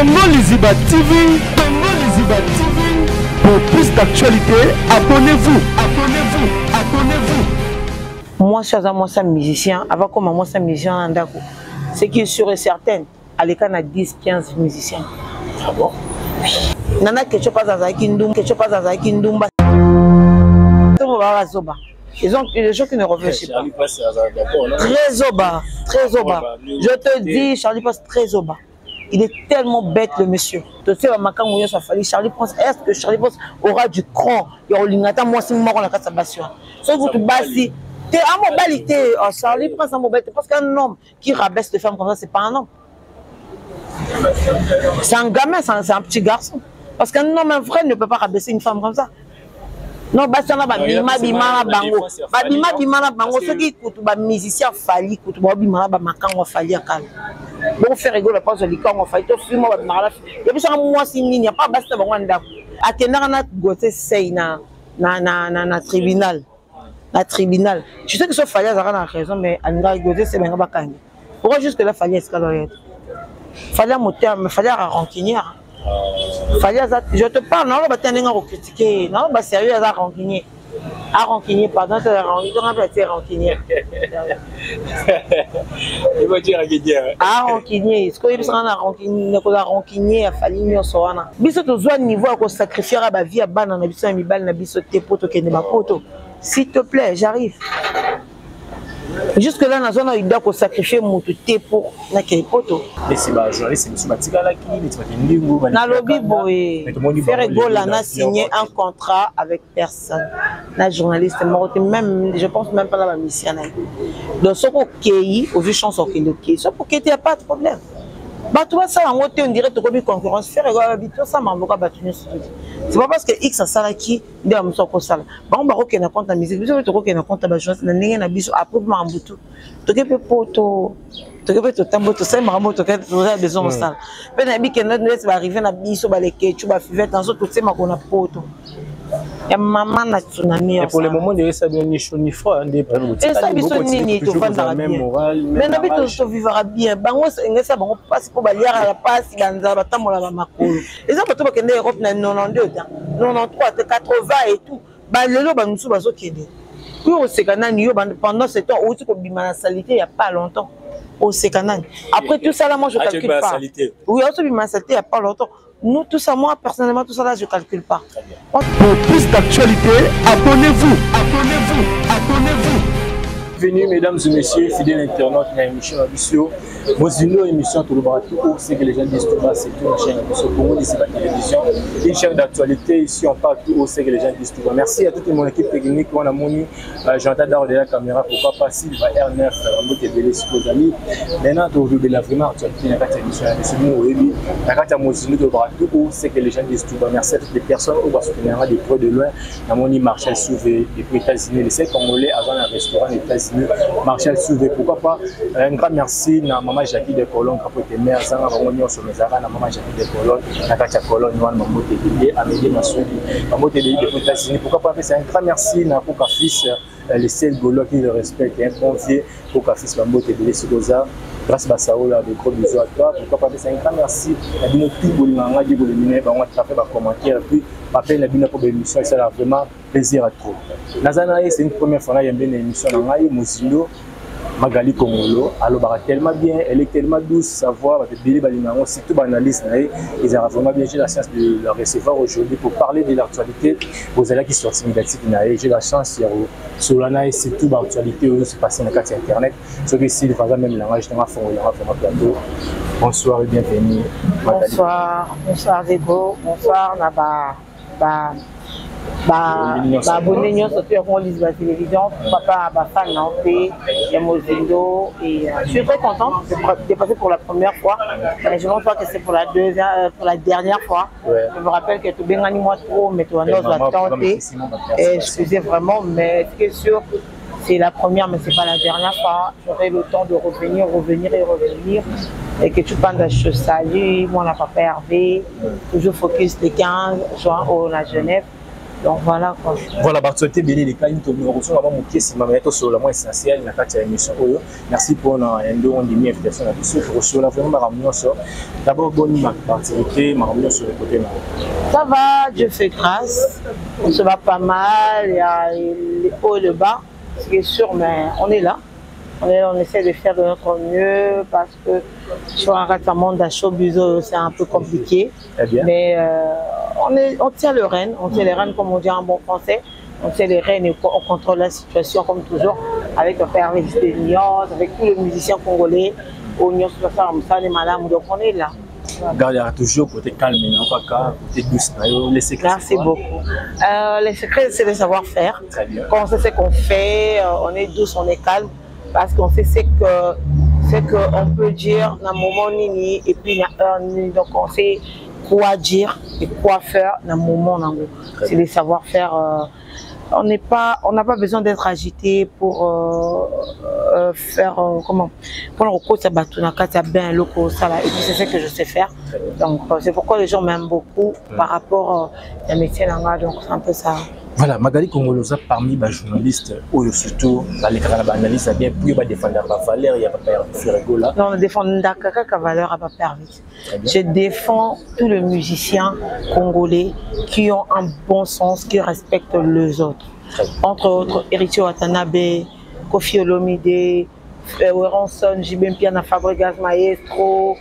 Tongo Liziba TV, Tongo Liziba TV. Pour plus d'actualité, abonnez-vous, abonnez-vous, abonnez-vous. Moi, je suis un musicien. Avant que moi, je suis un musicien, ce qui est sûr et certain, à l'école, il y a 10-15 musiciens. Ah bon? Nana quelque chose pas dans la Kindum, quelque chose pas dans la Kindum. Les gens qui ne réfléchissent pas. Très au bas, très au bas. Je te dis, Charlie passe très au bas. Il est tellement bête, le monsieur. Tu sais, Charlie pense, est-ce que Charlie pense aura du cran? Il y aura l'ingata, moi, c'est moi, on a qu'à s'abattre. Sauf que tu basi. T'es à mobilité. Charlie pense à mobilité. Parce qu'un homme qui rabaisse les femmes comme ça, c'est pas un homme. C'est un gamin, c'est un petit garçon. Parce qu'un homme, un vrai, ne peut pas rabaisser une femme comme ça. Non, Bastana, Bima, Bima, Bango. Bima, Bima, Bango, ceux qui écoutent, musiciens fallis, écoutent, Bima, Bamakan, on fallit à calme. Bon, faire rigoler, pas de licorne, on fallit, tu fumes, on va il y a plus un mois, il n'y a pas Basta, on va Athéna, goûté, c'est na tribunal. La tribunal. Je sais que ce fallit, ça a raison, mais Anga, goûté, c'est bien bacang. Pourquoi juste que là, fallit escaloyer? Fallait un moteur, mais fallait un rancunier. Je te parle, non, bah t'es un critiquer, non, bah sérieux, à rancunier. À rancunier, pardon, tu es rancunier. Il va dire rancunier. À rancunier, ce qu'il y a rancunier, à fallu mieux soana. Biso to zoa niveau à sacrifier à ma vie à ban, on a besoin de mi na biso te poto qui n'est pas poto. S'il te plaît, j'arrive. Jusque là, dans il doit sacrifier mon thé pour la poto. Mais c'est pas journaliste, c'est Matika Laki, mais na lobby boy. Ferregola n'a signé un contrat avec personne. La journaliste même, je pense même pas la mission. Donc ce qu'on qui au vu chance au qui, ça pour qu'il n'y a pas de problème. Bah toi ça en on dirait que tu concurrence Ferregola habitude ça m'a beaucoup battu. C'est pas parce que X a ça qui de am so ko sala. Ba on ba ko na compte musique, biso to ko na compte ba journaliste na ninga na biso approuvement mbutu. To ke pe poto. To ke pe to tambo to sai ma moto ke to za besoin sala. Pe na bi ke na va arriver na biso ba leke tu ba fivet dans to sai ma ko na poto. Ya maman na tsunami. Et pour le moment de ça ni chaud ni froid des problèmes. Et ça biso ni to fanda bien. Mais na bi to vivra bien. Bango ngesa bango passe pour ba liara la passe banza batamola ba makolo. Et ça bato ba kende Europe na 92 93 80 et tout. Bah lelo ba nusu bazo kende. Puis au Sekanani pendant ce temps où tu ko bima na salité il y a pas longtemps. Au Sekanani. Après tout ça là moi je calcule pas. Oui, au bima salité il y a pas longtemps. Nous, tout ça, moi, personnellement, tout ça là, je ne calcule pas. Pour plus d'actualité, abonnez-vous, abonnez-vous, abonnez-vous. Bienvenue, mesdames et messieurs, fidèles internautes de l'émission Abissio. Moi, une émission tout le monde, c'est que les gens disent tout bas, c'est tout la chaîne Abissio. Pour moi, c'est la télévision. Une chaîne d'actualité, ici, on parle tout, c'est que les gens disent tout bas. Merci à toute mon équipe technique, on a moni, j'entends dans la caméra, pourquoi pas si il va R9, on peut te si vos amis. Maintenant, tu reviens la vraie actualité, dans cette émission Abissio, nous, oui, dans moi, tout, c'est que les gens disent tout bas. Merci à toutes les personnes qui vont soutenir des près de loin. Dans mon Marshall Souvé, depuis les États-Unis, les 5 Congolais avant un restaurant des États-Unis. Marshall Souvé, pourquoi pas un grand merci à maman Jackie de Colombe, qui est mère, à maman Jackie de Colombe, à Katia Colombe, à Amélie Massoudi, à États-Unis. Pourquoi pas c'est un grand merci à Koka Fils, les seuls Gaulois qui le respectent, un convié, Koka Fils, Mambote de Lesigoza, grâce à Saoula, de gros bisous à toi. Pourquoi pas c'est un grand merci à Bino Touboulima, dit Boulimine, on va faire des commentaires, puis après la Bino pour l'émission, ça a vraiment plaisir à trop. Nazanaï, c'est une première fois que j'ai une émission dans Naï, Mouzindo, Magali Komolo. Alors, elle est tellement bien, elle est tellement douce, savoir, surtout l'analyse, ils ont vraiment bien, j'ai la chance de la recevoir aujourd'hui pour parler de l'actualité. Vous allez qui sortent médiatique, j'ai la chance, sur l'analyse, c'est tout l'actualité, où se passe dans le cadre Internet. Ce qui est par exemple, même langage, dans ma plateau. Bonsoir et bienvenue. Bonsoir, bonsoir Zego, bonsoir Naba. Abonné nyonso to on lise la télévision, papa fan na paix, et Mozindo et je suis très contente de passer pour la première fois. Mais je ne pense pas que c'est pour la dernière fois. Ouais. Je me rappelle que tout bien moi trop mais tout on va tenter. Excusez vraiment mais ce qui est sûr c'est la première mais c'est pas la dernière fois. J'aurai le temps de revenir et que tu penses à je salue, moi la papa Hervé, toujours focus les 15 juin à Genève. Donc voilà quoi. Voilà, Bartholté Bélé, les cas, nous recevons avant mon pied, si ma mère est sur le moins essentiel, la carte à l'émission. Merci pour l'invitation à tous. Je reçois la vraiment ma réunion sur. D'abord, bonne Bartholté, ma réunion sur le côté. Ça va, Dieu fait grâce. On se va pas mal, il y a les hauts et les bas, ce qui est sûr, mais on est là. On essaie de faire de notre mieux parce que sur un monde à showbiz, c'est un peu compliqué. Mais on tient le rêne, les rênes comme on dit en bon français. On tient les rênes et on contrôle la situation comme toujours avec le père Nios, avec tous les musiciens congolais. Les malades, donc on est là. Gardera toujours côté calme, non pas côté douce. Les secrets. Merci beaucoup. Les secrets, c'est le savoir-faire. Quand on sait ce qu'on fait, on est douce, on est calme. Parce qu'on sait ce qu'on peut dire dans un moment nini et puis donc on sait quoi dire et quoi faire dans un moment. C'est les savoir-faire. On n'a pas besoin d'être agité pour faire comment pour le recours ça bien loco ça là et puis c'est ce que je sais faire. Donc c'est pourquoi les gens m'aiment beaucoup par rapport à métier là donc c'est un peu ça. Voilà, Magali Congolosa parmi les journalistes, surtout l'analyse bien pour défendre la valeur, il n'y a pas de là. Non, on défend la valeur à pas vite. Je défends tous les musiciens congolais qui ont un bon sens, qui respectent les autres. Entre autres, Héritier Watanabe, Kofi Olomide, Weronson, Jibem Piana Fabregas Maestro,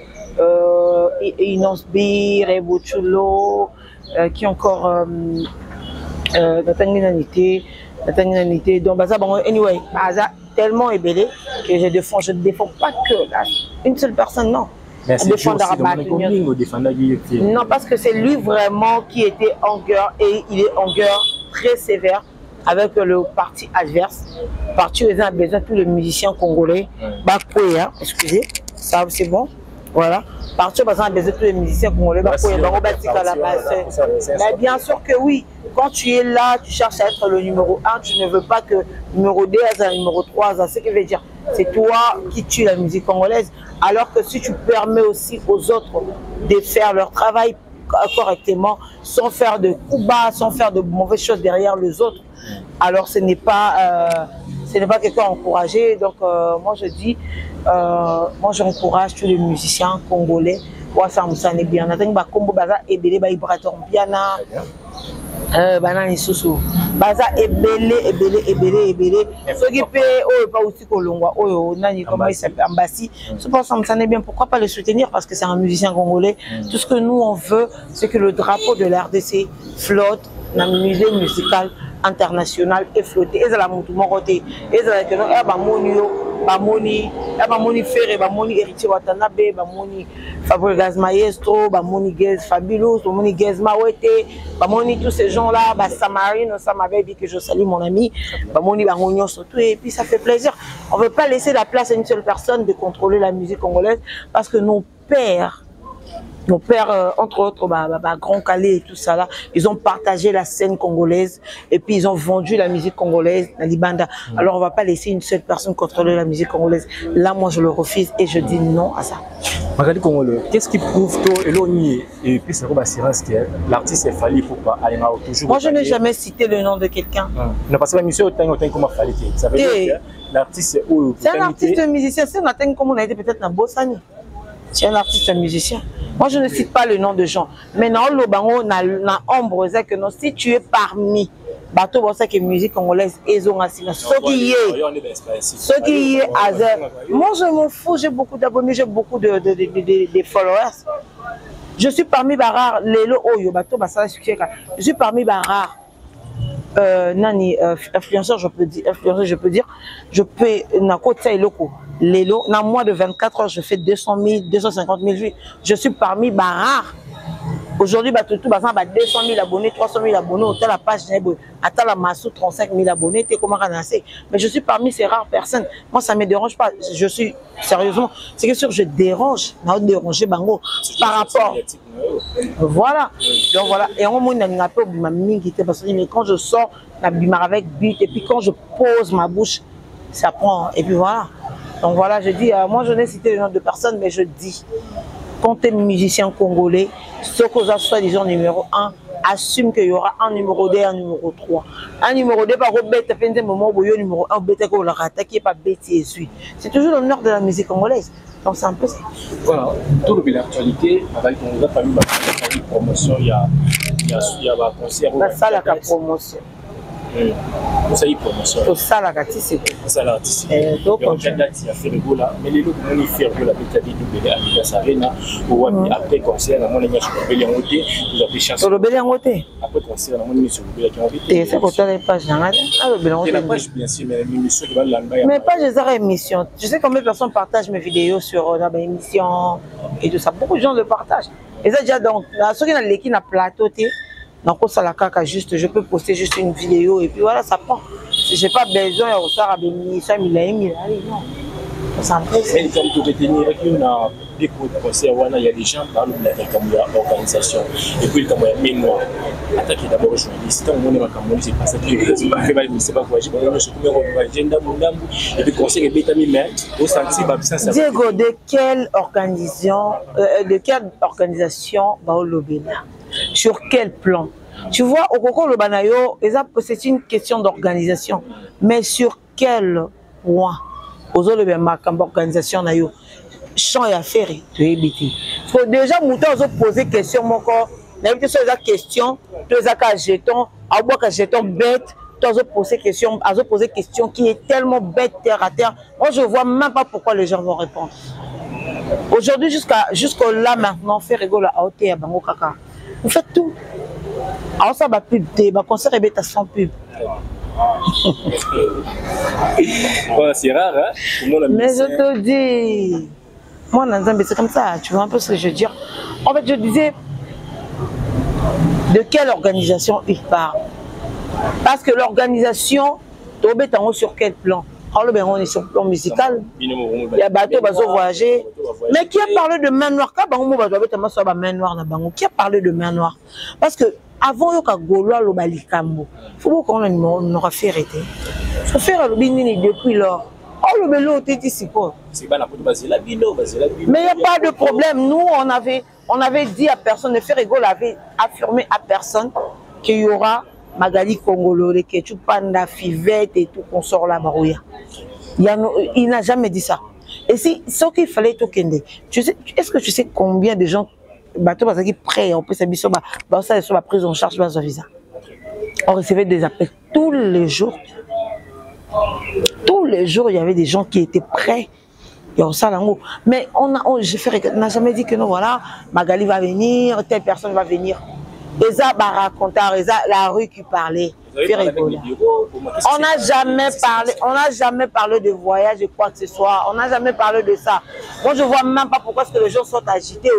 Inos Bir, Ebochulo, qui encore. La tanginanité, donc anyway, tellement ébélé que je ne défends pas que une seule personne, non. Mais non, parce que c'est lui vraiment qui était en guerre et il est en guerre très sévère avec le parti adverse. Parti où ils ont besoin de tous les musiciens congolais. Excusez, ça c'est bon. Voilà. Parti où ils ont besoin de tous les musiciens congolais. Mais bien sûr que oui. Quand tu es là, tu cherches à être le numéro 1, tu ne veux pas que le numéro 2 à le numéro 3, c'est ce qui veut dire. C'est toi qui tue la musique congolaise. Alors que si tu permets aussi aux autres de faire leur travail correctement, sans faire de coups bas, sans faire de mauvaises choses derrière les autres, alors ce n'est pas quelqu'un à encourager. Donc moi je dis, moi j'encourage tous les musiciens congolais. Ça me bien. Banani susu baza ebele ceux qui paient pas aussi kolongwa nani comment il s'appelle Ambassi je pense que ça n'est bien pourquoi pas le soutenir parce que c'est un musicien congolais. Tout ce que nous on veut c'est que le drapeau de l'RDC flotte dans le musée musical international et flotter et la mutu moroté et la que non bamoni Ferré bamoni Héritier Watanabe bamoni Fabregas Maestro bamoni Gez Fabulous bamoni Gez Mawete bamoni tous ces gens là Samarine ça m'avait dit que je salue mon ami bamoni bangognon surtout et puis ça fait plaisir. On veut pas laisser la place à une seule personne de contrôler la musique congolaise parce que nos pères, entre autres, Grand Calais et tout ça là, ils ont partagé la scène congolaise et puis ils ont vendu la musique congolaise, la Libanda. Alors on va pas laisser une seule personne contrôler la musique congolaise. Là, moi, je le refuse et je dis non à ça. Magali Congolais, qu'est-ce qui prouve que et puis c'est quoi l'assurance que l'artiste est fallu pour pas aller toujours. Moi, je n'ai jamais cité le nom de quelqu'un. Non, parce que la mission autant comment fallu. Ça veut dire que l'artiste est où. C'est un artiste musicien. C'est un artiste comme on a été peut-être dans Bossani. C'est un artiste, un musicien. Moi, je ne cite pas le nom de gens. Mais dans le bango, na ombre, c'est que si tu es parmi bateau, c'est que musique congolaise, ils ont assis. Ce qui est, moi, je m'en fous. J'ai beaucoup d'abonnés, j'ai beaucoup de followers. Je suis parmi Barar, Lelo Oyo, bateau, je suis parmi Barar. Influenceur, je peux dire, je peux, na côté locaux. Lélo, dans moins de 24 heures, je fais 200 000, 250 000 vues. Je suis parmi Barar. Aujourd'hui, tout 200 000 abonnés, 300 000 abonnés, autant la page, attends la massou, 35 000 abonnés, t'es comment ramasser. Mais je suis parmi ces rares personnes. Moi, ça ne me dérange pas. Je suis, sérieusement, c'est que sûr, je dérange, déranger Bango par rapport. Voilà. Donc voilà. Et en moins, mais quand je sors, avec but, et puis quand je pose ma bouche, ça prend. Et puis voilà. Donc voilà, je dis, moi je n'ai cité le nom de personne, mais je dis, quand tu es musicien congolais, ce que ça soit disons numéro 1, assume qu'il y aura un numéro 2 et un numéro 3. Un numéro 2 par bête, un moment où il y a un numéro 1 bête qui est attaqué par bête et suit. C'est toujours l'honneur de la musique congolaise. Donc c'est un peu ça. Voilà, tout le l'actualité, avec on a pas mis la promotion, il y a un concert. Ça la promotion. Ça y est promotion. Ça la c'est ça la donc on a fait le goût là, mais les autres on y fait le la petite vidéo de la Sarena ou après concert on a mis sur le Bélian côté, vous avez chanté. Le Bélian côté. Après concert on a mis sur le Bélian côté. Et c'est pour les pages dans le Bélian côté. La page bien sûr mais l'émission qui va l'envoyer. Mais pas des émissions. Tu sais combien de personnes partagent mes vidéos sur la émission et tout ça. Beaucoup de gens le partagent. Et ça déjà donc ceux qui ont l'équipe na plateau donc ça la caca juste je peux poster juste une vidéo et puis voilà ça prend. J'ai pas besoin de ça non. Ça me plaît. Mais comme tu retenir une des concert il y a des gens dans l'organisation et puis comme il y a mémoire attaquer d'abord journaliste on est comme c'est pas ça qui c'est pas quoi je me suis comme agenda mondambu et puis conseil betami mais au senti ça Diego de quelle organisation va au Lobena sur quel plan? Tu vois, au Coco le Banayo, c'est une question d'organisation. Mais sur quel point? Aux autres, l'organisation Nayo, champ et affaires, tu es évité. Parce que déjà, Mouton a posé question, mon corps, il y a des questions, tu as jeton, à jeton bête, tu as posé question qui est tellement bête terre à terre. Moi, je ne vois même pas pourquoi les gens vont répondre. Aujourd'hui, jusqu'à là maintenant, faire rigoler à hauteur à Bango Kaka. Vous faites tout. Alors ça va pub, va concert et bête à 100 pubs. C'est rare, hein? Mais je te dis, moi, c'est comme ça, tu vois un peu ce que je veux dire. En fait, je disais, de quelle organisation il parle? Parce que l'organisation, tu es sur quel plan? On est sur le plan musical. Il y a bateau, bateau voyager. Mais qui a parlé de main noire? Qui a parlé de main noire? Parce que avant il y a Gaulois Lobalikambo. Il faut qu'on aura fait arrêter. Il faut faire le bini depuis lors. Oh le bélo était ici quoi? Mais il n'y a pas de problème. Nous on avait dit à personne, le fait rigolo avait affirmé à personne qu'il y aura Magali Congolo, les Ketchup, Panda, Fivette et tout qu'on sort la Marouya. Il n'a jamais dit ça. Et si ce qu'il fallait tout kende, est-ce que tu sais combien de gens bateau parce qu'ils prêts on peut s'habiller sur la prise en charge de visa. On recevait des appels tous les jours. Tous les jours, il y avait des gens qui étaient prêts. Mais on n'a jamais dit que non, voilà, Magali va venir, telle personne va venir. Eza raconteur, Eza la rue qui parlait. On n'a jamais parlé de voyage de quoi que ce soit. On n'a jamais parlé de ça. Moi, je vois même pas pourquoi est-ce que les gens sont agités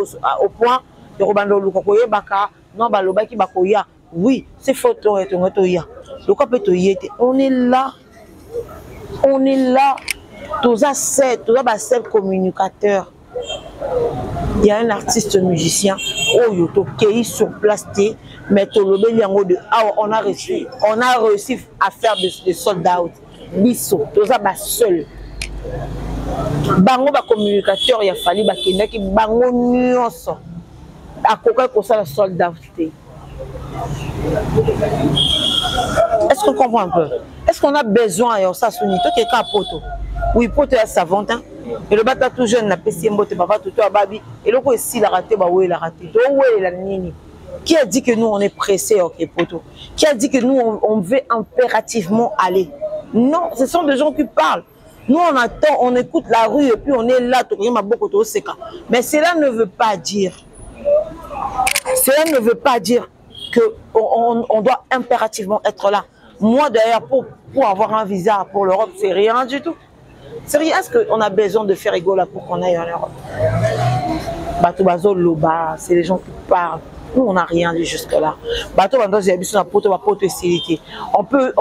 au point de Robando Lukokoye Baka. Non, Balobaki Bakoya. Oui, c'est photo et tout. On est là. On est là. Tous les 7 communicateurs. Il y a un artiste musicien qui est sur place, mais on a réussi à faire des sold out. Bisso, tous les seuls. Bango ba communicateur, il a fallu que bango nuance à quoi que ça sold out. Est-ce qu'on comprend un peu? Est-ce qu'on a besoin de ça? Oui, pour te savante. Et le bata tout jeune n'a pas si mbote papa tout à babi et le coup ici la raté bah ouais la raté. Qui a dit que nous on est pressé ok poto? Qui a dit que nous on veut impérativement aller? Non, ce sont des gens qui parlent. Nous on attend, on écoute la rue et puis on est là tout ma beaucoup tout seka. Mais cela ne veut pas dire. Cela ne veut pas dire que on doit impérativement être là. Moi d'ailleurs pour avoir un visa pour l'Europe, c'est rien du tout. C'est rien, est-ce qu'on a besoin de faire rigolo pour qu'on aille en Europe? Bato Bazo Loba, c'est les gens qui parlent. Nous, on n'a rien dit jusque-là. Bato Bazo, j'ai habitué à on peut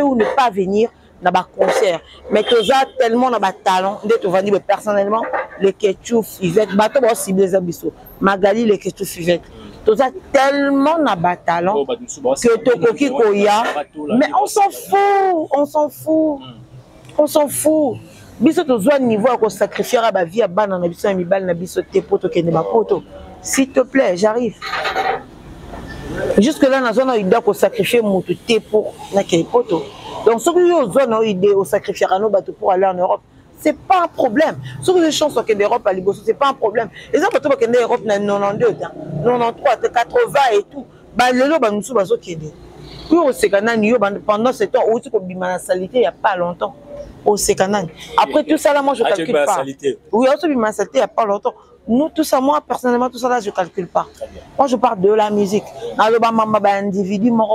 ou ne pas venir dans un concert. Mais tu as tellement de talent, tu vas dire personnellement, les Ketchup, Fivette, Bato Bazo ciblé Zabiso, Magali, les Ketchup, Fivette. Tu as tellement de talent que tu coquille koya. Mais on s'en fout, on s'en fout. On s'en fout. Biso tozoa niveau à sacrifier à la vie à bana na biso mi bal na biso te poto kende ba poto. S'il te plaît, j'arrive. Jusque-là, on a eu d'idée sacrifier mon thé pour naquele poto. Donc, ce que nous avons idée au sacrifier à nos bateaux pour aller en Europe, c'est pas un problème. Ce que les chances sont que l'Europe à Liboso, c'est pas un problème. Les gens qui sont en Europe, 92, 93, 80 et tout. Bah, le lot, nous sommes au Kenya. Puis au Sécanani, pendant ce temps, où tu peux la salité, il n'y a pas longtemps. Au Sécanani. Après tout ça, là, moi, je ne calcule pas. Oui, aussi, la salité, il n'y a pas longtemps. Nous, tout ça, moi, personnellement, tout ça, là, je ne calcule pas. Moi, je parle de la musique. Individu, moi,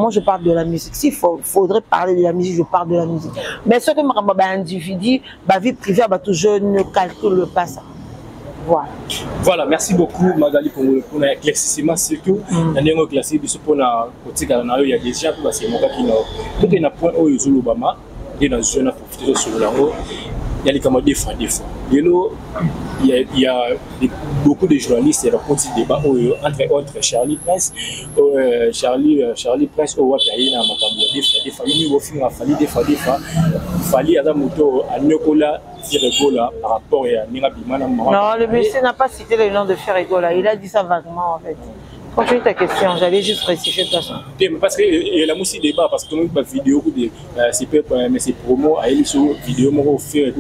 je parle de la musique. S'il faudrait parler de la musique, je parle de la musique. Mais ce que je individu, ma vie privée, je ne calcule pas ça. Voilà. Voilà, merci beaucoup Magali pour l'éclaircissement. Surtout, dans les classiques, il y a des gens qui ont un point où ils ont l'Obama, et dans une profité sur l'angle. Il y a les camarades des fois. Il y a beaucoup de journalistes qui racontent ce débat entre autres Charlie Prince, Charlie Prince au Wapayina Makambo, des fois, il fallait à moto à Nyokola Ferregola par rapport à Nirabimana. Non, le monsieur n'a pas cité le nom de Ferregola, il a dit ça vaguement en fait. Continue ta question, j'allais juste rectifier de toute façon. Parce qu'il y a aussi débat, parce que nous avons une vidéo, c'est promo, à une vidéo, on fait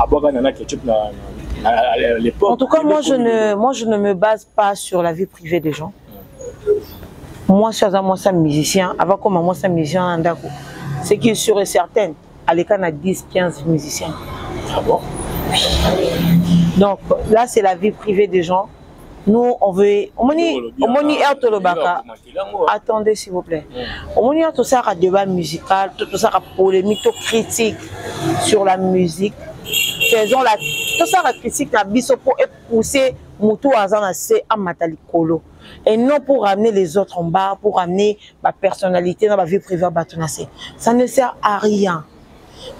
à boire un ketchup à l'époque. En tout cas, moi je ne me base pas sur la vie privée des gens. Moi, je suis un musicien, avant comme moi, je suis un musicien, ce qui est sûr et certain, à l'école, on a 10-15 musiciens. Ah bon? Donc là, c'est la vie privée des gens. Nous, on veut. Attendez, s'il vous plaît. On a tout ça à débat musical, tout ça à polémique, tout critique sur la musique. Faisons la. Tout ça à critique à biso pour pousser Moutou Azanase à Matalikolo. Et non pour ramener les autres en bas, pour ramener ma personnalité dans ma vie privée à Batonase. Ça ne sert à rien.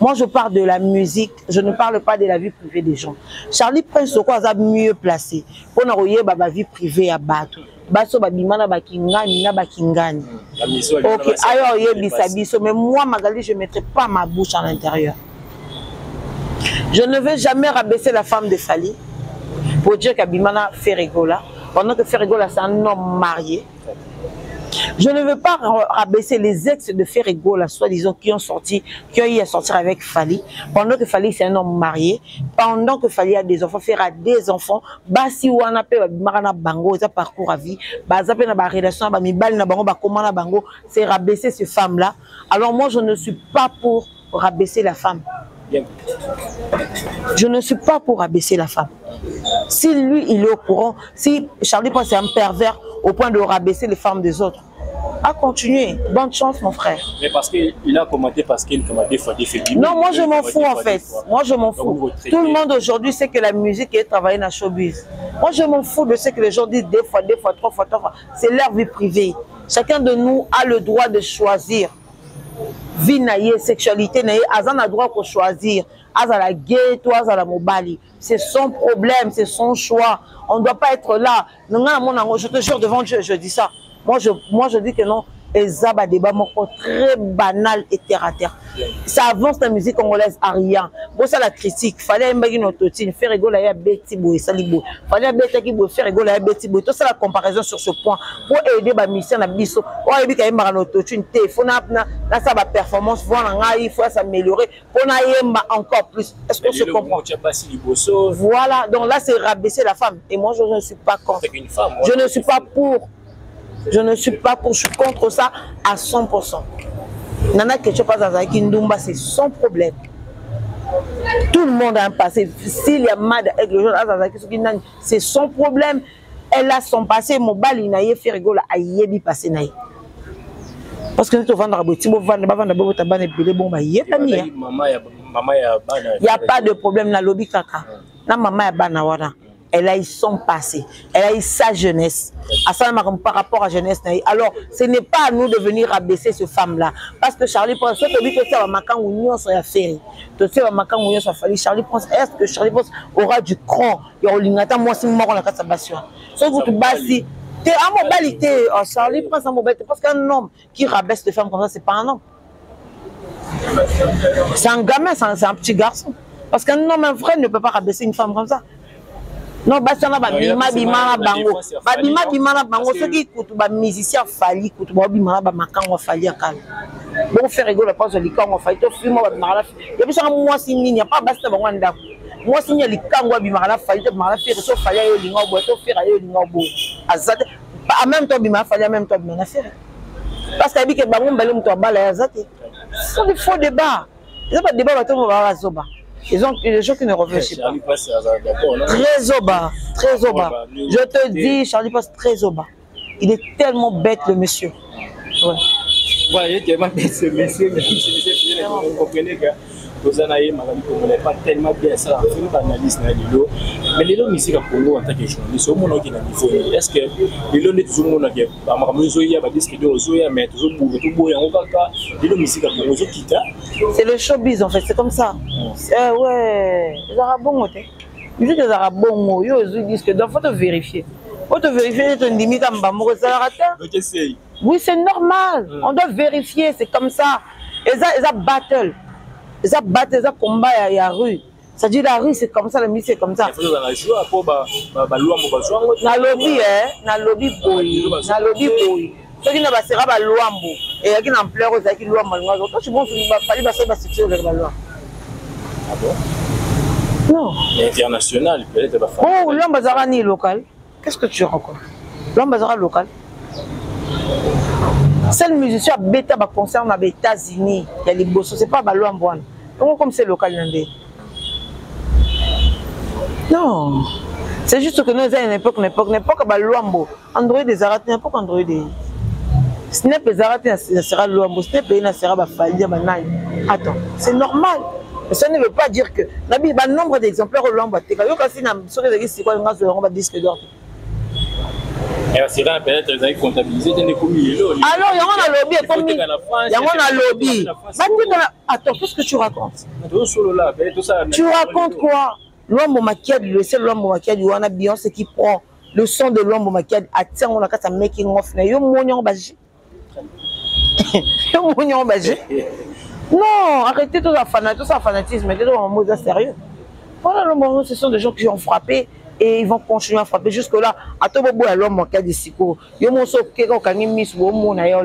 Moi, je parle de la musique, je ne parle pas de la vie privée des gens. Charlie Prince, c'est quoi, mieux placé pour nous regarder ma vie privée à Bato. Baso babimana bakingani na bakingani. Ok, alors bisabiso, mais moi, Magali, je ne mettrai pas ma bouche à l'intérieur. Je ne vais jamais rabaisser la femme de Fali pour dire qu'Abimana fait rigola, pendant que Ferregola, c'est un homme marié. Je ne veux pas rabaisser les ex de Ferregola, soi-disant, qui ont eu à sortir avec Fali. Pendant que Fali, c'est un homme marié. Pendant que Fali a des enfants, fera des enfants. Basi ou marana bango, ça parcours à vie. Bazape na ba relation, ba mibali na bango, ba comment na bango, c'est rabaisser ces femmes-là. Alors moi, je ne suis pas pour rabaisser la femme. Je ne suis pas pour rabaisser la femme. Si lui, il est au courant, si Charlie Prince est un pervers au point de rabaisser les femmes des autres, à continuer. Bonne chance, mon frère. Mais parce qu'il a commenté, parce qu'il a des fois des faits. Non, moi je m'en fous en fait. Moi je m'en fous. Tout le monde aujourd'hui sait que la musique est travaillée dans le showbiz. Moi je m'en fous de ce que les gens disent des fois, trois fois. C'est leur vie privée. Chacun de nous a le droit de choisir. Vie naïe, sexualité naïe, Azan a le droit de choisir. Azala gay, toi, Azala mobali. C'est son problème, c'est son choix. On ne doit pas être là. Je te jure devant Dieu, je dis ça. Moi, je dis que non. Et ça, un débat très banal et terre à terre. Ça avance la musique congolaise à rien. Bon, ça la critique. Fallait une autotune, faire rigoler à Betty Boy, Salibo. Fallait faire rigoler à Betty Boy. Tout ça, la comparaison sur ce point. Pour aider ma mission à Bisso. Oh, il y a une autotune. Il faut là, ça va performance. Il faut s'améliorer. Pour encore plus. Est-ce qu'on se comprend? Voilà. Donc là, c'est rabaisser la femme. Et moi, je ne suis pas contre. Je ne suis pas pour. Je ne suis pas pour, je suis contre ça à 100%. Nana Ketchup Azazaki-Ndumba, c'est son problème. Tout le monde a un passé. S'il y a mal avec le jeune Azazaki, c'est son problème. Elle a son passé. Mon bal, il n'a pas fait rigoler à Yebi passé. Parce que nous avons il n'y a pas de problème dans lobby kaka. Elle a eu son passé, elle a eu sa jeunesse. Par rapport à la jeunesse, alors ce n'est pas à nous de venir abaisser cette femme-là. Parce que Charlie Prince, Charlie Prince, est-ce que Charlie Prince aura du cran? Charlie Prince, parce qu'un homme qui rabaisse les femmes comme ça, c'est pas un homme. C'est un gamin, c'est un petit garçon. Parce qu'un homme, un frère, ne peut pas rabaisser une femme comme ça. Non, basana babima bima bango. Babima bango ceux qui écoutent ba musicien fali, écoutent ba bima ba makango fali akala. Bon faire rigoler pas de likango fali to film ba mara. Ya bisa moi sini n'y a pas basta bango ndako. Moi sini likango bima la fali to mara faire so fali yo lingo bo to faire yo lingo bo. Azate en même temps bima fali en même temps bima faire. Parce que que bango mbele mto bala azate. C'est des faux débats. C'est pas débat bato ba zoba. Ils ont des gens qui ne réfléchissent pas. Très au bas, très au bas. Je te dis, Charlie passe très au bas. Il est tellement bête, le monsieur. Ouais. Voilà, il est tellement bête, ce monsieur. Vous comprenez que vous en avez pas tellement bien ça. Il faut analyser Lilo. Mais Lilo, musique pour nous en tant que journaliste, au monde qui n'a niveau. Est-ce que Lilo n'est toujours mon agent? Par ma mesure, il y a des disques de Zoya, mais toujours pour tout beau et en cas, Lilo musique pour nous qui t'a. C'est le showbiz en fait, c'est comme ça. Ouais, les Arabes, ils disent que les Arabes, ils disent que il faut te vérifier. Il faut te vérifier, tu te dis que oui, c'est normal. On doit vérifier, c'est comme ça. Ils ont battle. Ils ont battle, ils ont combat, il y a rue. Ça dit la rue, c'est comme ça, la musique, c'est comme ça. Il faut dans la joie pour na lobby, na lobby boy, na lobby boy. Ceux qui n'ont pas serré à l'ouambo et qui n'ont pleuré aux acquis l'ouambo. Toi, tu penses qu'il va falloir passer la situation avec la loi. Ah bon? Non. International, peut-être pas. Oh, l'ouambo ni local. Qu'est-ce que tu racontes? L'ouambo local. Seul musicien bêta concerne les États-Unis. Il y a les bossos, c'est pas l'ouambo. Donc, comme c'est local, non. C'est juste que nous avons une époque, l'ouambo. Android des Arabes, n'importe Android des. Snap les arrêtés, ça sera l'ouambo. Snap il sera fallu. Attends, c'est normal. Mais ça ne veut pas dire que. Il y a un nombre d'exemplaires au l'ouambo. Il y a un disque d'or. C'est là peut-être les avez comptabilisés. Alors, il y a un lobby. Il y a un lobby. Attends, qu'est-ce que tu racontes? Tu racontes quoi? L'ouambo maquillade, le seul l'ouambo maquillade, il y a un Beyoncé qui prend le son de l'ouambo maquillade. Attends, on a qu'à making off. Il y a un moignon bagé. Non, arrêtez tout ça fanatisme, mettez tout en mode sérieux. Voilà, l'homme, ce sont des gens qui ont frappé et ils vont continuer à frapper jusque-là. À tout moment, l'homme qui a des psychos, il y a un morceau qui a mis au monde ailleurs.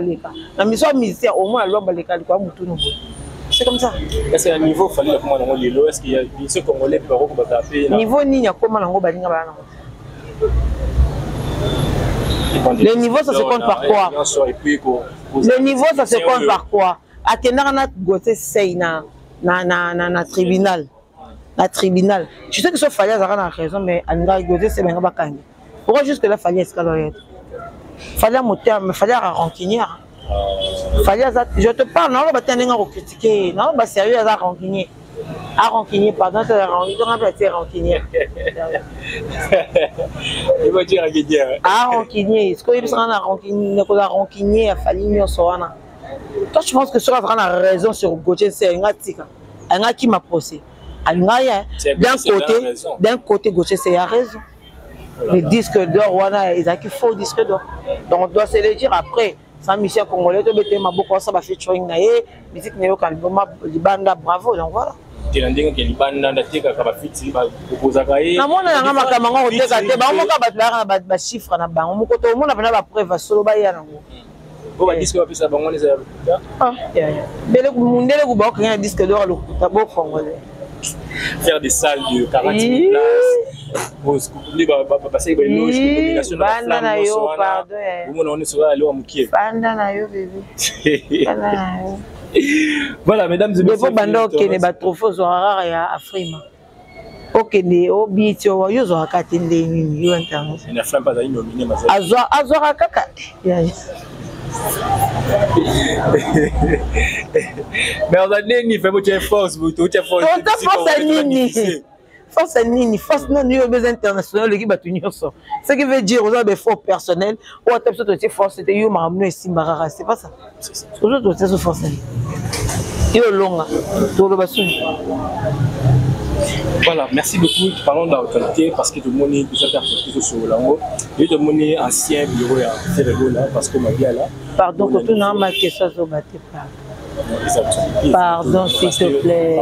La mission misère, au moins, l'homme a quoi, tout nouveau. C'est comme ça. Est-ce qu'à un niveau, il fallait comment on Lilo? Est-ce qu'il y a des ceux congolais qui vont taper? Niveau ni comment on va le niveau, ça se compte par quoi? Le niveau, ça se compte par quoi? À Kenarana, Goté, c'est na tribunal. Na tribunal. Je sais que ce Fayaz a raison, mais à Goté, c'est bien bakang. Pourquoi jusque là, Fayaz, Fayaz, mon terme, Fayaz a rancunier. Fayaz, je te parle, non, on va t'en critiquer. Non, bah sérieux, à rancunier. À rancunier, pardon, c'est rancunier. Il va dire à Guédia. Ah, rancunier. Ce qu'il y a rancunier, a fallu mieux soana. Toi, je pense que sur la raison sur Gauthier, c'est un tika. Un gars qui m'a posé. D'un côté, Gauthier, c'est la raison. Les disques d'or, ils ont qu'il faut disque d'or. Donc, on doit se le dire après. Sans mission congolais, tu peux beaucoup ça va featuring naé, musique néo quand banda bravo donc voilà. Tu l'as dit que les bandes d'Atika va fixer va proposer gaé. Na mona nga makamanga oteka te ba moka batla ba chiffre na bango moko to mona bana ba preuve solo ba ya nango. Bo ba disque va pesa bango les ya. Ah ya. Bele ku mundele ku ba ko nga disque d'or le kuta congolais. Faire des salles de 40 000 places. Pour passer une loge de domination de la flamme. On est sur la loi Moukié. Voilà, mesdames et messieurs. Il y a des trophées à Afrima. Ok, il y a des trophées à Afrima. Il y a des trophées à Afrima. Mais on a dit que tu as force, tu as force. Force nini, force non, il y a besoin international, l'équipe a tenu ça. Ce qui veut dire, vous avez des forces personnelles, ou à table de force, c'était you m'amener ici, Marara, c'est pas ça. Aujourd'hui, c'est ce force. Yo longa, tout le bassin. Voilà, merci beaucoup. Parlons de la qualité parce que tout le monde est déjà perçu sur l'angle. Et tout le monde est ancien bureau à Ferrego là parce qu'on m'a dit là. Pardon, que tu n'as pas question sur ma pardon, s'il te plaît.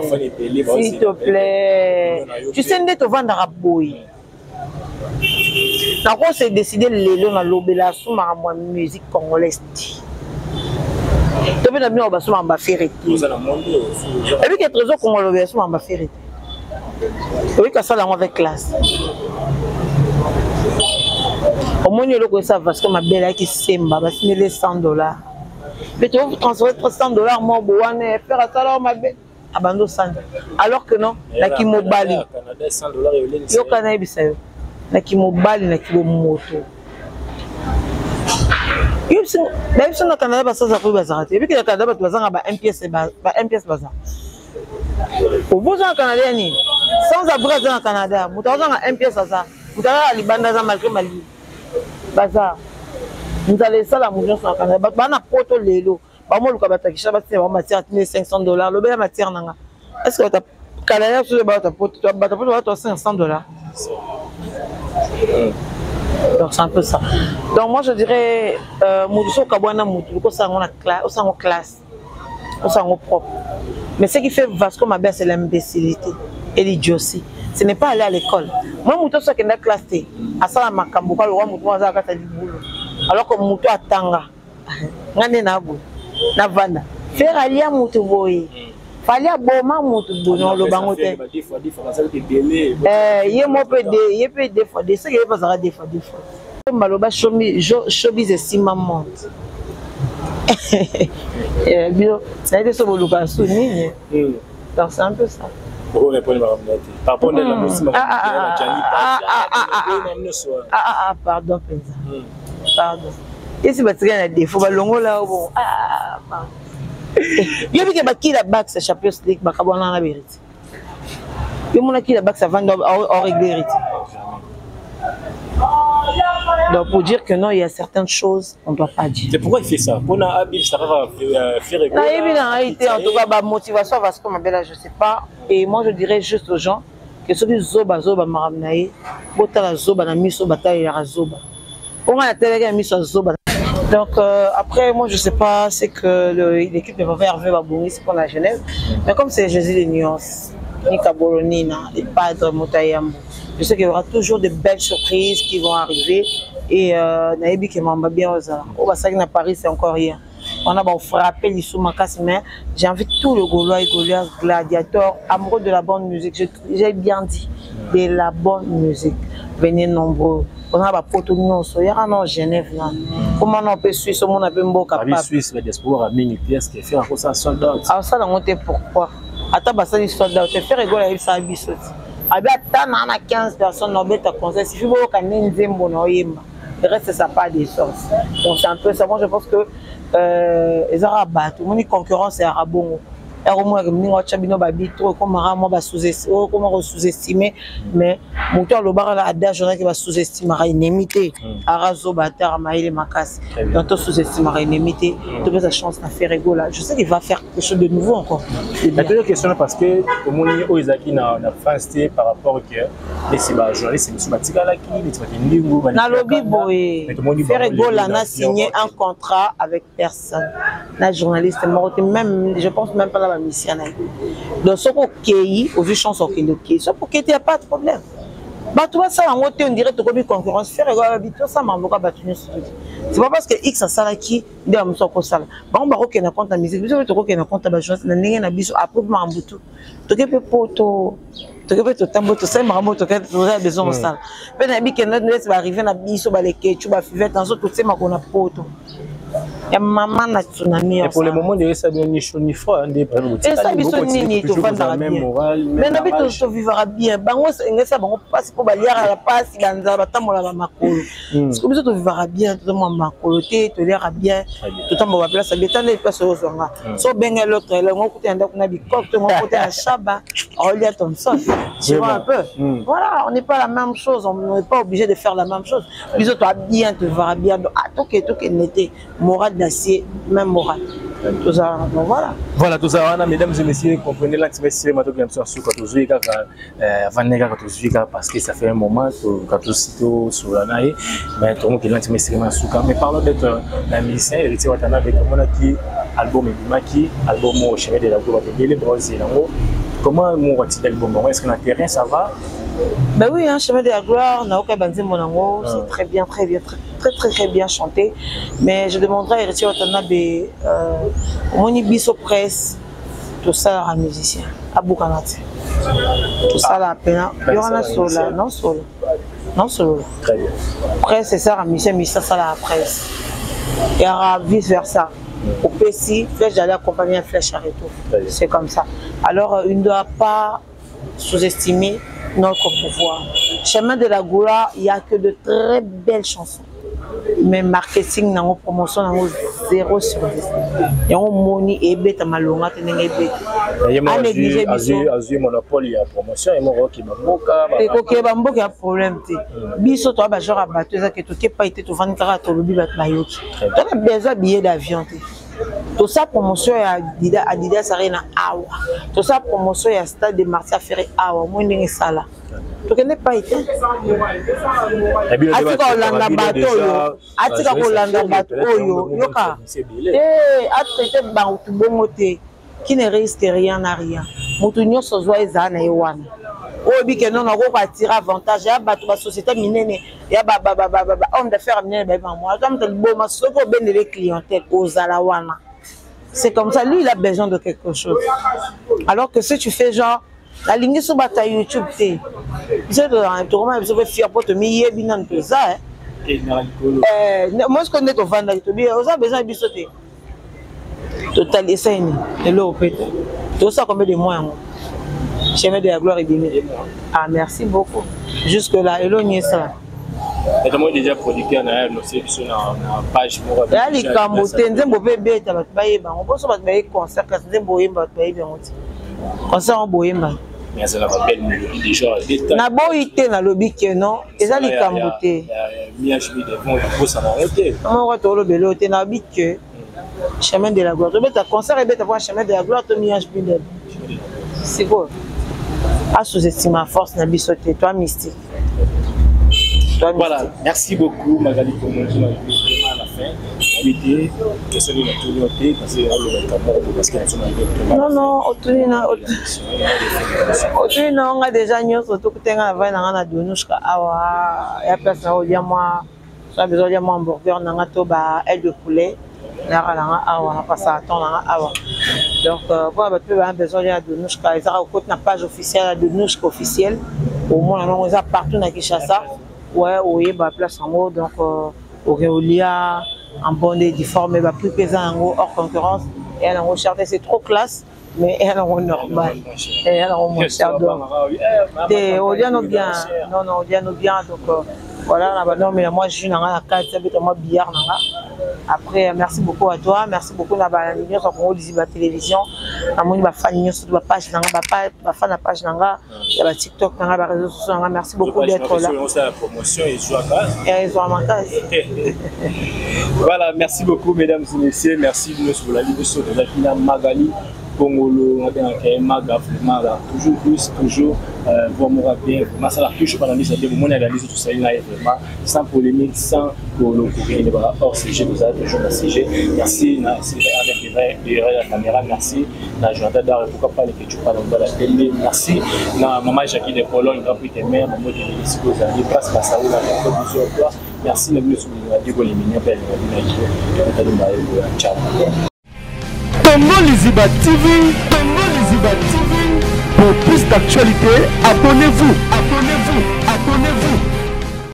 S'il te plaît. Tu sais, on est au vent d'Araboui. D'accord, c'est décidé le long à l'obéla sous ma musique congolaise. Tu peux bien on va sous ma faire. Et puis que trésor congolais sous ma faire. Oui, que ça là avec classe. Au moins il y a le ça parce que ma belle qui semba va signer les $100. Mais tu vas transférer $300 moi boane faire ça là ma belle. Abando 100. Alors que non, la qui mobali. Canada $100 et yo kana bisayo. Na ki mobali na ki moto. Yo c'est même si na Canada ba ça ko ba zarate. Et puis que le Canada ba tu bazanga ba MPS baza. Au beau en Canada ni sans abri dans Canada, mutu bazanga MPS baza. Mutu ala libanda za malgré Mali. Baza. Nous allons ça la mouvement sur Canada. Ba na poto lelo. Ba mo luka batakisha ba c'est matière $500. Le ba matière nanga. Est-ce que tu Canada sur ba ta poto ba ta poto ba $500. Donc c'est un peu ça. Donc moi je dirais Moudousso Kabouana Moudou, au sein de classe, au sein de propre. Mais ce qui fait Vasco Mabé, c'est l'imbécilité et l'idiotie. Ce n'est pas aller à l'école. Moi Moudou soit qui est dans la classe, à ça la makamboka le roi Moudou a gâté du boulot. Alors que Moudou a tanga, ngane na go, na vanda. Faire aller à Moudou boy. Fallait aboma moto bono lo bango te des fois ça te délai yé mo peut des fois des ça qui pas ça des fois maloba showbiz esima monte bio ça a été sur le cas sous nini donc c'est un peu ça bon répondre par rapport à la musique pardon pardon ici ba tigana défaut ba longo là bon pardon. Il y a qui la bac, c'est Champions League, Bakabona la vérité. Il y a qui la bac, ça va en régler. Donc pour dire que non, il y a certaines choses qu'on ne doit pas dire. C'est pourquoi il fait ça. Pour Habib, ça va faire école. En réalité, en tout cas, ma motivation va se comme je ne sais pas. Et moi, je dirais juste aux gens que ceux qui zoba maramnaï, botala zoba na miso bataille la zoba. On a télé miso zoba. Donc après, moi je sais pas, c'est que l'équipe ne va pas Hervé Babouni, c'est pour la Genève. Mais comme c'est Jésus des nuances, Nika Bolonina, les padres Moutayambo, je sais qu'il y aura toujours de belles surprises qui vont arriver. Et Naïbi qui m'a bien au Bassag à Paris, c'est encore rien. On a frappé l'issue Makas, mais j'invite tout le Gaulois et Gaulois gladiateurs, amoureux de la bonne musique. J'ai bien dit, de la bonne musique. Venez nombreux. On a pas poteau non, il y a un Genève là. Comment on peut suivre, on a peu de capable. Suisse, le diaspora a mis une pièce qui fait encore ça soldat. Alors ça, on a pourquoi? Attends, bah ça les soldats, tu fais rigoler avec ça bisous. Avec attends, on a 15 personnes, on a ta conseil. Si vous voulez qu'on ait une zimbo, le reste ça pas des sens. Donc c'est un peu ça. Moi je pense que les Arabes, tout le monde est concurrence et Arabongo. Comment sous-estimer, mais moteur le bar là a journée qui va sous-estimer une imité arazo batar maïle makas donc tout sous-estimer une imité tu as la chance de faire rigoler. Je sais qu'il va faire quelque chose de nouveau encore. La deuxième question parce que au monde Oizaki na fasté par rapport que les journalistes c'est Matika là qui les na lobby boy faire rigoler na signé un contrat avec personne la journaliste même je pense même pas la mission. Donc ce qu'on cueille au vu chance au qui ça pour qu'il n'y a pas de problème. Bah toi ça en haute on dirait que tu concurrence faire habitude ça m'a beaucoup battu. C'est pas parce que X a ça qui dit à monsieur ko ça. Bah on va reconnaître na compte la musique, vous te reconnaître compte la journée na ninga na biso après mambutu. To ke poto to ke to tambo to ça m'a to ke to besoin de ça. Mais na bi que notre va arriver na biso ba les que tu vas vivre dans ce tout c'est ma qu'on a poto. Et maman na tsunami. Et pour le moment, il y a ça ni chaud ni froid. Et ça, il y a bien. Mais na bito to vivra bien. Bango ngesa bango passe pour balier à la passe ganza batamola ba makolo. Parce que biso to vivra bien, tout moi makolo te to lira bien. Tout temps ba place bien les place au zonga. So benga l'autre là on côté ndako na bikok to on côté à Chaba. Olia Thompson. Tu vois un peu. Voilà, on n'est pas la même chose, on n'est pas obligé de faire la même chose. Biso to bien, te verra bien. Ah tout que n'était morale d'acier, même morale. Tout ça, donc voilà. Voilà, tout ça, mesdames et messieurs, comprenez l'activité parce que ça fait un moment que sur la naïe, mais tout le monde est mais parlons d'être un musicien, héritier Watana avec qui album Ebimaki, album au chemin de la Gouba de Bélé, comment mon album, est-ce que le terrain ça va? Ben oui, hein, Chemin de la Gloire, Naoka Banzi Monango, c'est très bien chanté. Mais je demanderai à Héritier Watanabe, Moni Bisso Presse, tout ça à musicien, à Boukanati. Tout ça là, il y aura un solo, non solo. Non solo. Très bien. Presse, c'est ça à musicien, mais ça la presse. Et vice versa. Au PC, Flèche, j'allais accompagner un Flèche à retour. C'est comme ça. Alors, il ne doit pas sous-estimer notre pouvoir. Chemin de la Gloire, il n'y a que de très belles chansons. Mais marketing, promotion, 0 sur 10. Il y a un money et bête à malonga, il y a un monopole, il y a promotion, il y a un qui bamboka. Il y a un problème. Biso, tu as genre à battre, tu n'as pas été tout vendre car tu as besoin de billets d'avion. Tout ça promotion Adidas Arena Awa. Tout ça promotion il y a stade de Marseille Ferré Awa. Moi n'ai ça là. Tu connais pas été. Atika Olanda bateau yo. Atika Olanda bateau yo. Yoka. Atraité bantu bongote qui ne risque rien à rien. Mutunyo sozwa ezana ewana. Obi que non on va tirer avantage ya bato ba société minene ya ba homme d'affaires minene ba moi comme tel bon masoko ben les clientèle aux alawana. C'est comme ça, lui il a besoin de quelque chose. Alors que si tu fais genre la ligne sur bata YouTube tu sais tu comment tu veux faire pour te mier binan tout ça moi je connais ton vendre tu bien on a besoin de bisoter. Total essaye de l'eau peut-être. Tout ça combien de mois Chemin de la Gloire est béni. Ah, merci beaucoup. Jusque-là, éloignez ça. Et moi déjà producteur na sur la page pour là les cambotés nzembo bébé ta ba on peut se battre ba concert ka nzembo yemba ba yeba ngoti concert on boyemba mais ça la belle mélodie déjà na boyité na lobby que non eza les cambotés miage bi devant pour ça arrêter on va to lo belo te na bi que Chemin de la Gloire to beta concert et beta voir Chemin de la Gloire to miage bi de c'est quoi à sous-estimer à force na bisoté toi mystique. Voilà, merci beaucoup Magali pour nous vraiment à la fin. Habité, question de la communauté parce que non, on a déjà nous surtout que tenga va na donushka awa ya place na odia moi ça besoin de moi hamburger na to ba aile de poulet na awa na pas attendre awa. Donc pour avoir besoin de donushka ils ont côté na page officielle de donushka officielle au moins on a partout na Kinshasa. Ouais, oui, bah place en haut, donc Auréolia, en bondé difformé, bah plus pesant en haut, hors concurrence. Et elle en haut cher, c'est trop classe, mais elle en haut normal. Et elle en haut moins cher. On dit bien, non, on dit bien, donc voilà, non, mais moi je suis dans la carte, c'est moi billard. Après, merci beaucoup à toi, merci beaucoup à la télévision. À mon fan sur la page, la page, la TikTok, les réseaux sociaux. Merci beaucoup d'être là. La promotion et joue à case. Et ils ont un Voilà, merci beaucoup mesdames et messieurs, merci de nous sur la vidéo de la Magali. Congolo, toujours plus, toujours vraiment bien. Ça la touche pendant les années, mon analyse tout ça, il a vraiment sans polémique, sans hors sujet, vous avez toujours un sujet. Merci, avec la caméra, merci. La journée d'art, pourquoi pas les que tu parles dans la télé, merci. Maman Jackie de Pologne, Grand Prix des mères, maman de l'Église, vous avez place à Saoul, merci de nous sur la vidéo, les minions, ciao. Tongo Liziba TV, pour plus d'actualités, abonnez-vous.